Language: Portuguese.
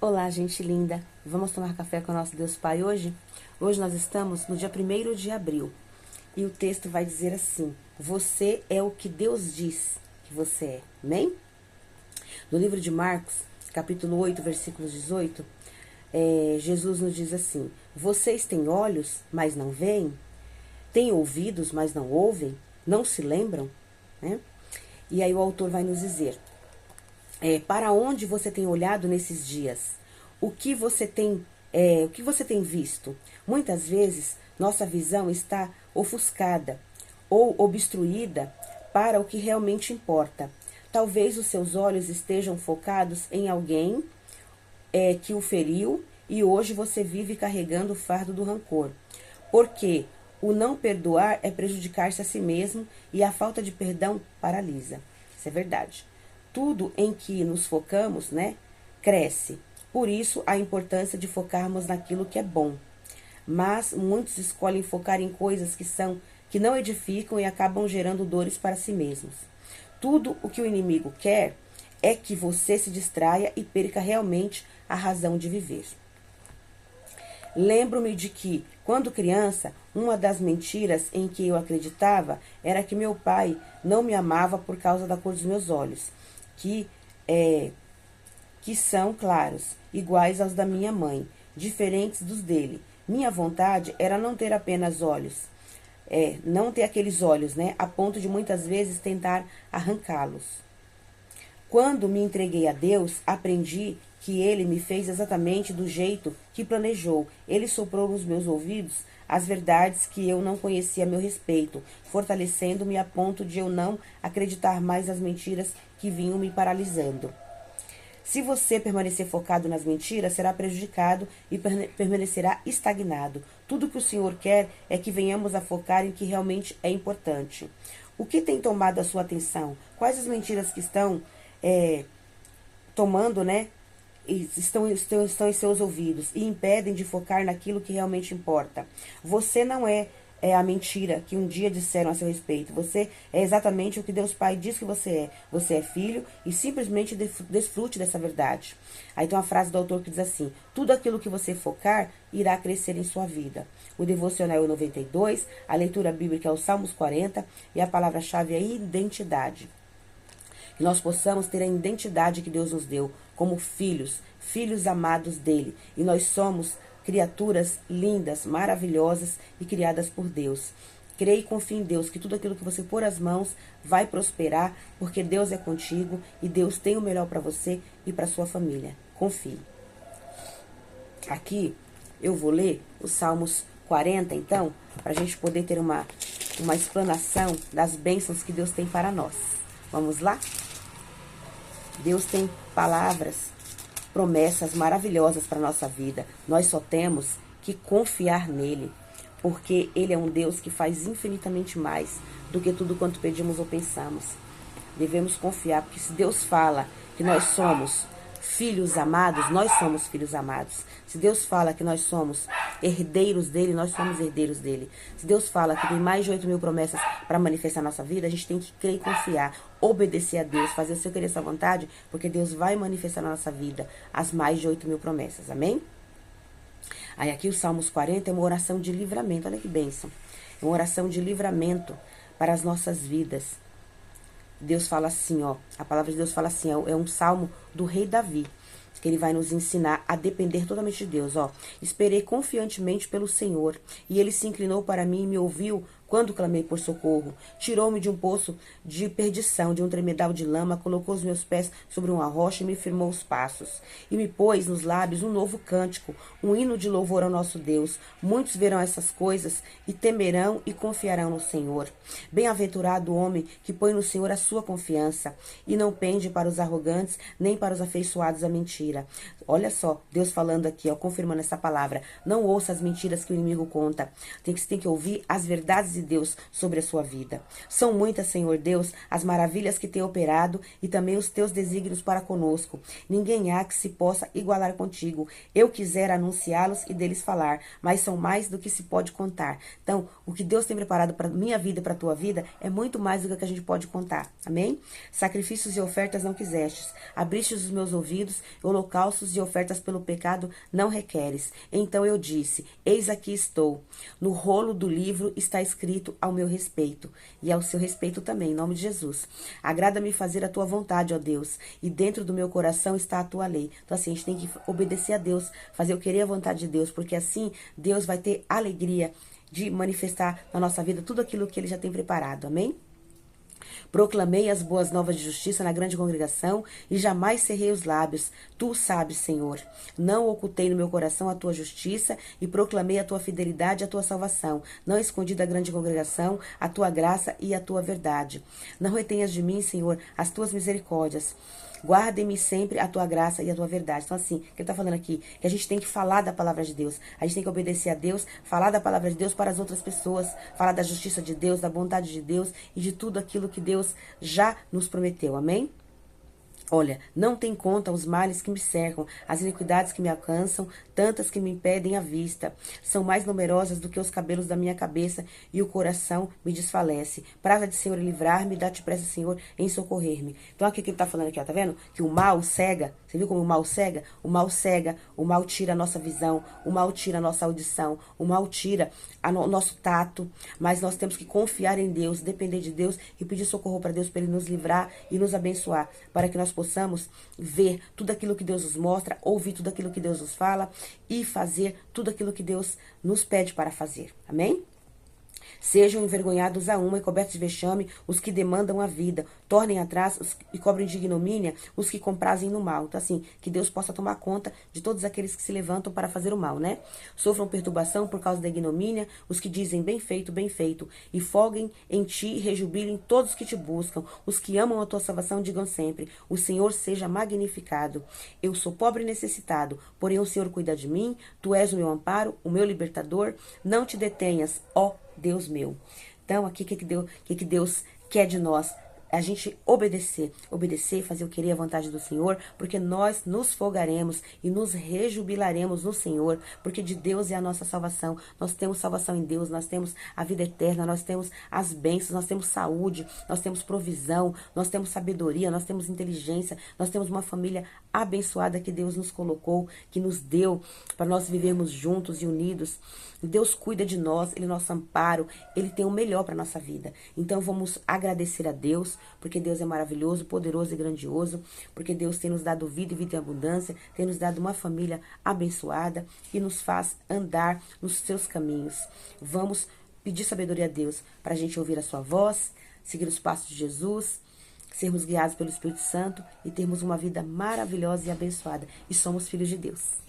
Olá, gente linda! Vamos tomar café com o nosso Deus Pai hoje? Hoje nós estamos no dia 1º de abril e o texto vai dizer assim: você é o que Deus diz que você é. Amém? No livro de Marcos, capítulo 8, versículos 18, Jesus nos diz assim: vocês têm olhos, mas não veem? Têm ouvidos, mas não ouvem? Não se lembram? Né? E aí o autor vai nos dizer: para onde você tem olhado nesses dias? O que você tem visto? Muitas vezes nossa visão está ofuscada ou obstruída para o que realmente importa. Talvez os seus olhos estejam focados em alguém que o feriu e hoje você vive carregando o fardo do rancor. Porque o não perdoar é prejudicar-se a si mesmo e a falta de perdão paralisa. Isso é verdade. Tudo em que nos focamos, né, cresce. Por isso, a importância de focarmos naquilo que é bom. Mas muitos escolhem focar em coisas que não edificam e acabam gerando dores para si mesmos. Tudo o que o inimigo quer é que você se distraia e perca realmente a razão de viver. Lembro-me de que, quando criança, uma das mentiras em que eu acreditava era que meu pai não me amava por causa da cor dos meus olhos, que são claros, iguais aos da minha mãe, diferentes dos dele. Minha vontade era não ter apenas olhos, não ter aqueles olhos, né, a ponto de muitas vezes tentar arrancá-los. Quando me entreguei a Deus, aprendi que Ele me fez exatamente do jeito que planejou. Ele soprou nos meus ouvidos as verdades que eu não conhecia a meu respeito, fortalecendo-me a ponto de eu não acreditar mais nas mentiras que vinham me paralisando. Se você permanecer focado nas mentiras, será prejudicado e permanecerá estagnado. Tudo que o Senhor quer é que venhamos a focar em que realmente é importante. O que tem tomado a sua atenção? Quais as mentiras que estão tomando, né? Estão em seus ouvidos e impedem de focar naquilo que realmente importa. Você não é a mentira que um dia disseram a seu respeito. Você é exatamente o que Deus Pai diz que você é. Você é filho e simplesmente desfrute dessa verdade. Aí tem uma frase do autor que diz assim: tudo aquilo que você focar irá crescer em sua vida. O devocional é o 92, a leitura bíblica é o Salmos 40 e a palavra-chave é identidade. Que nós possamos ter a identidade que Deus nos deu como filhos, filhos amados dele. E nós somos criaturas lindas, maravilhosas e criadas por Deus. Creia e confie em Deus, que tudo aquilo que você pôr as mãos vai prosperar, porque Deus é contigo e Deus tem o melhor para você e para sua família. Confie. Aqui eu vou ler os Salmos 40, então, para a gente poder ter uma explanação das bênçãos que Deus tem para nós. Vamos lá? Deus tem palavras, promessas maravilhosas para a nossa vida. Nós só temos que confiar nele, porque ele é um Deus que faz infinitamente mais do que tudo quanto pedimos ou pensamos. Devemos confiar, porque se Deus fala que nós somos filhos amados, nós somos filhos amados. Se Deus fala que nós somos herdeiros dele, nós somos herdeiros dele. Se Deus fala que tem mais de 8.000 promessas para manifestar na nossa vida, a gente tem que crer e confiar, obedecer a Deus, fazer o seu querer, sua vontade, porque Deus vai manifestar na nossa vida as mais de 8.000 promessas, amém? Aí aqui o Salmos 40 é uma oração de livramento, olha que bênção. É uma oração de livramento para as nossas vidas. Deus fala assim, ó, a palavra de Deus fala assim, é um salmo do rei Davi, que ele vai nos ensinar a depender totalmente de Deus, ó. Esperei confiantemente pelo Senhor, e ele se inclinou para mim e me ouviu quando clamei por socorro. Tirou-me de um poço de perdição, de um tremedal de lama, colocou os meus pés sobre uma rocha e me firmou os passos. E me pôs nos lábios um novo cântico, um hino de louvor ao nosso Deus. Muitos verão essas coisas e temerão e confiarão no Senhor. Bem-aventurado o homem que põe no Senhor a sua confiança e não pende para os arrogantes, nem para os afeiçoados à mentira. Olha só, Deus falando aqui, ó, confirmando essa palavra. Não ouça as mentiras que o inimigo conta. Você tem que ouvir as verdades e Deus, sobre a sua vida. São muitas, Senhor Deus, as maravilhas que tem operado e também os teus desígnios para conosco. Ninguém há que se possa igualar contigo. Eu quisera anunciá-los e deles falar, mas são mais do que se pode contar. Então, o que Deus tem preparado para minha vida e para a tua vida é muito mais do que a gente pode contar. Amém? Sacrifícios e ofertas não quisestes. Abristes os meus ouvidos, holocaustos e ofertas pelo pecado não requeres. Então eu disse, eis aqui estou. No rolo do livro está escrito ao meu respeito, e ao seu respeito também, em nome de Jesus. Agrada-me fazer a tua vontade, ó Deus, e dentro do meu coração está a tua lei. Então assim, a gente tem que obedecer a Deus, fazer o querer e a vontade de Deus, porque assim Deus vai ter alegria de manifestar na nossa vida tudo aquilo que Ele já tem preparado, amém? Proclamei as boas novas de justiça na grande congregação e jamais cerrei os lábios. Tu sabes, Senhor. Não ocultei no meu coração a tua justiça e proclamei a tua fidelidade e a tua salvação. Não escondi da grande congregação a tua graça e a tua verdade. Não retenhas de mim, Senhor, as tuas misericórdias. Guarde-me sempre a tua graça e a tua verdade. Então, assim, o que ele está falando aqui? Que a gente tem que falar da palavra de Deus. A gente tem que obedecer a Deus, falar da palavra de Deus para as outras pessoas, falar da justiça de Deus, da bondade de Deus e de tudo aquilo que Deus já nos prometeu. Amém? Olha, não tem conta os males que me cercam, as iniquidades que me alcançam, tantas que me impedem a vista. São mais numerosas do que os cabelos da minha cabeça e o coração me desfalece. Praza-te, Senhor, em livrar-me, dá-te pressa, Senhor, em socorrer-me. Então, aqui que ele está falando aqui, ó, tá vendo? Que o mal cega. Você viu como o mal cega? O mal cega, o mal tira a nossa visão, o mal tira a nossa audição, o mal tira o nosso tato. Mas nós temos que confiar em Deus, depender de Deus e pedir socorro para Deus, para Ele nos livrar e nos abençoar, para que nós possamos ver tudo aquilo que Deus nos mostra, ouvir tudo aquilo que Deus nos fala e fazer tudo aquilo que Deus nos pede para fazer. Amém? Sejam envergonhados a uma e cobertos de vexame os que demandam a vida. Tornem atrás e cobrem de ignomínia os que comprazem no mal. Então, assim, que Deus possa tomar conta de todos aqueles que se levantam para fazer o mal, né? Sofram perturbação por causa da ignomínia os que dizem bem feito, e folguem em ti e rejubilem todos os que te buscam. Os que amam a tua salvação digam sempre, o Senhor seja magnificado. Eu sou pobre e necessitado, porém o Senhor cuida de mim. Tu és o meu amparo, o meu libertador. Não te detenhas, ó Deus meu. Então, aqui, o que Deus quer de nós? A gente obedecer, fazer o querer e a vontade do Senhor, porque nós nos folgaremos e nos rejubilaremos no Senhor, porque de Deus é a nossa salvação. Nós temos salvação em Deus, nós temos a vida eterna, nós temos as bênçãos, nós temos saúde, nós temos provisão, nós temos sabedoria, nós temos inteligência, nós temos uma família abençoada que Deus nos colocou, que nos deu para nós vivermos juntos e unidos. Deus cuida de nós, Ele é nosso amparo, Ele tem o melhor para nossa vida. Então vamos agradecer a Deus, porque Deus é maravilhoso, poderoso e grandioso, porque Deus tem nos dado vida e vida em abundância, tem nos dado uma família abençoada e nos faz andar nos seus caminhos. Vamos pedir sabedoria a Deus para a gente ouvir a sua voz, seguir os passos de Jesus, sermos guiados pelo Espírito Santo e termos uma vida maravilhosa e abençoada. E somos filhos de Deus.